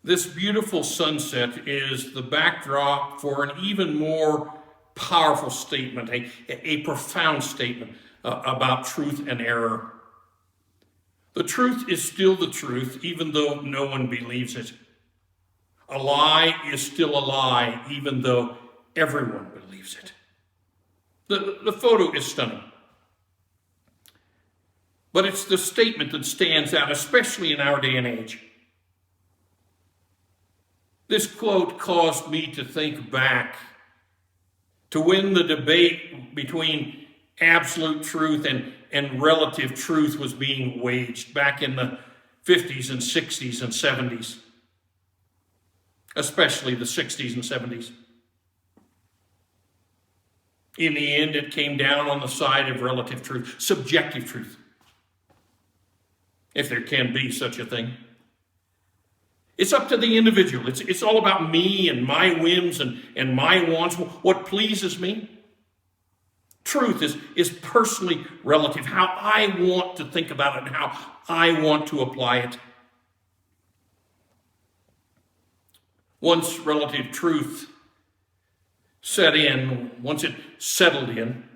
This beautiful sunset is the backdrop for an even more powerful statement, a profound statement about truth and error. The truth is still the truth, even though no one believes it. A lie is still a lie, even though everyone believes it. The photo is stunning. But it's the statement that stands out, especially in our day and age. This quote caused me to think back to when the debate between absolute truth and relative truth was being waged back in the 50s and 60s and 70s, especially the 60s and 70s. In the end, it came down on the side of relative truth, subjective truth, if there can be such a thing. It's up to the individual. It's all about me and my whims and my wants, what pleases me. Truth is personally relative, how I want to think about it and how I want to apply it. Once relative truth set in, once it settled in,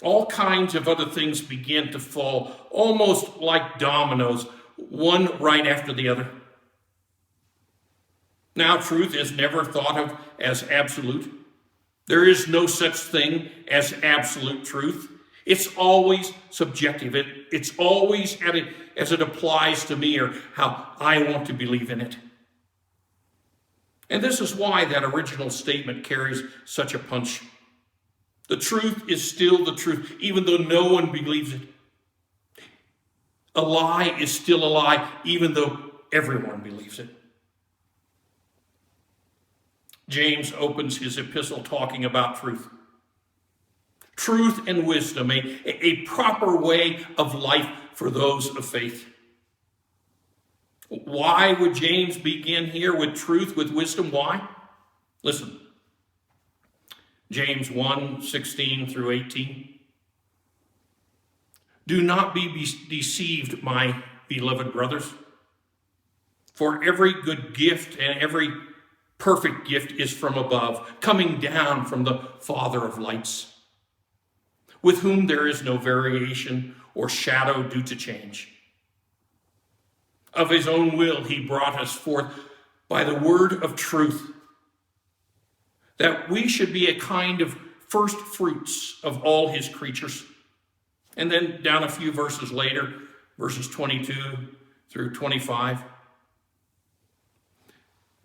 all kinds of other things began to fall, almost like dominoes, one right after the other. Now, truth is never thought of as absolute. There is no such thing as absolute truth. It's always subjective. It's always as it applies to me or how I want to believe in it. And this is why that original statement carries such a punch. The truth is still the truth, even though no one believes it. A lie is still a lie, even though everyone believes it. James opens his epistle talking about truth. Truth and wisdom, a proper way of life for those of faith. Why would James begin here with truth, with wisdom? Why? Listen. James 1:16 through 18. Do not be deceived, my beloved brothers, for every good gift and every perfect gift is from above, coming down from the Father of lights, with whom there is no variation or shadow due to change. Of his own will he brought us forth by the word of truth, that we should be a kind of first fruits of all his creatures. And then down a few verses later, verses 22 through 25.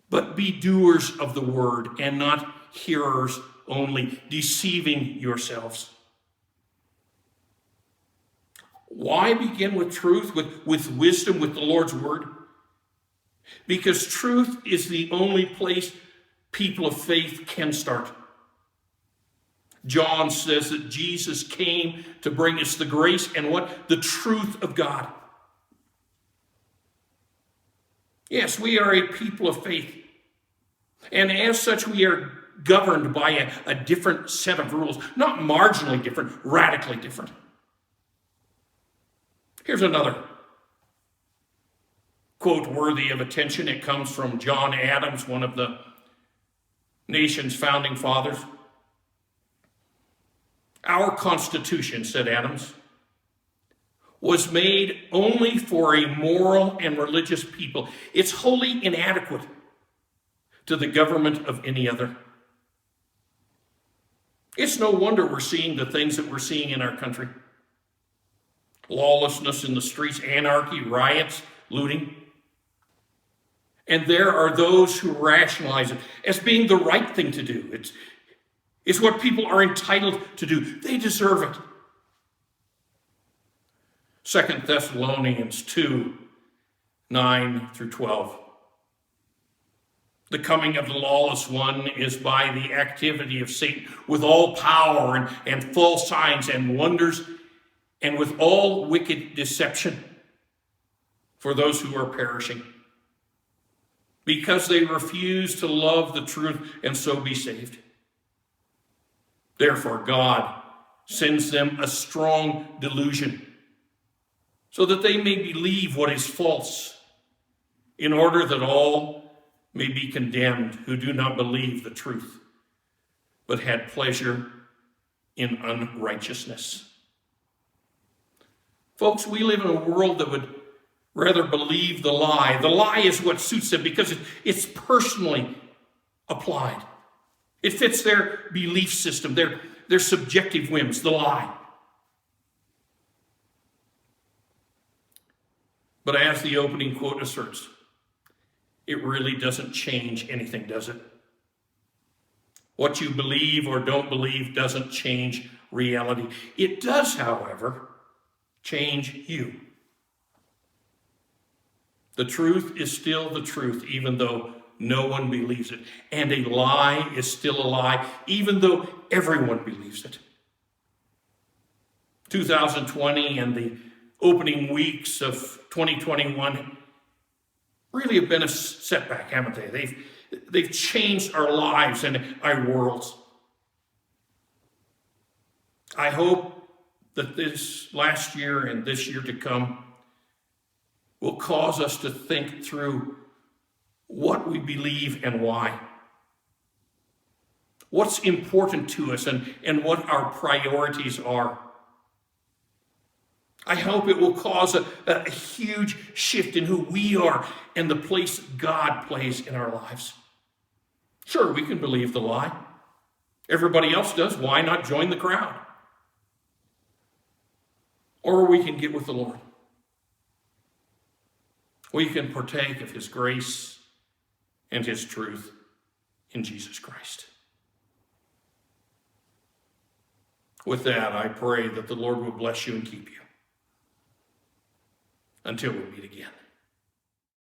But be doers of the word and not hearers only, deceiving yourselves. Why begin with truth, with wisdom, with the Lord's word? Because truth is the only place people of faith can start. John says that Jesus came to bring us the grace and what? The truth of God. Yes, we are a people of faith. And as such, we are governed by a different set of rules. Not marginally different, radically different. Here's another quote worthy of attention. It comes from John Adams, one of the nation's founding fathers. Our Constitution, said Adams, was made only for a moral and religious people. It's wholly inadequate to the government of any other. It's no wonder we're seeing the things that we're seeing in our country. Lawlessness in the streets, anarchy, riots, looting. And there are those who rationalize it as being the right thing to do. It's what people are entitled to do. They deserve it. 2 Thessalonians 2:9 through 12. The coming of the lawless one is by the activity of Satan with all power and false signs and wonders and with all wicked deception for those who are perishing, because they refuse to love the truth and so be saved. Therefore, God sends them a strong delusion so that they may believe what is false, in order that all may be condemned who do not believe the truth, but had pleasure in unrighteousness. Folks, we live in a world that would rather believe the lie. The lie is what suits them because it's personally applied. It fits their belief system, their subjective whims, the lie. But as the opening quote asserts, it really doesn't change anything, does it? What you believe or don't believe doesn't change reality. It does, however, change you. The truth is still the truth, even though no one believes it. And a lie is still a lie, even though everyone believes it. 2020 and the opening weeks of 2021 really have been a setback, haven't they? They've changed our lives and our worlds. I hope that this last year and this year to come will cause us to think through what we believe and why. What's important to us and what our priorities are. I hope it will cause a huge shift in who we are and the place God plays in our lives. Sure, we can believe the lie. Everybody else does. Why not join the crowd? Or we can get with the Lord. We can partake of his grace and his truth in Jesus Christ. With that, I pray that the Lord will bless you and keep you. Until we meet again.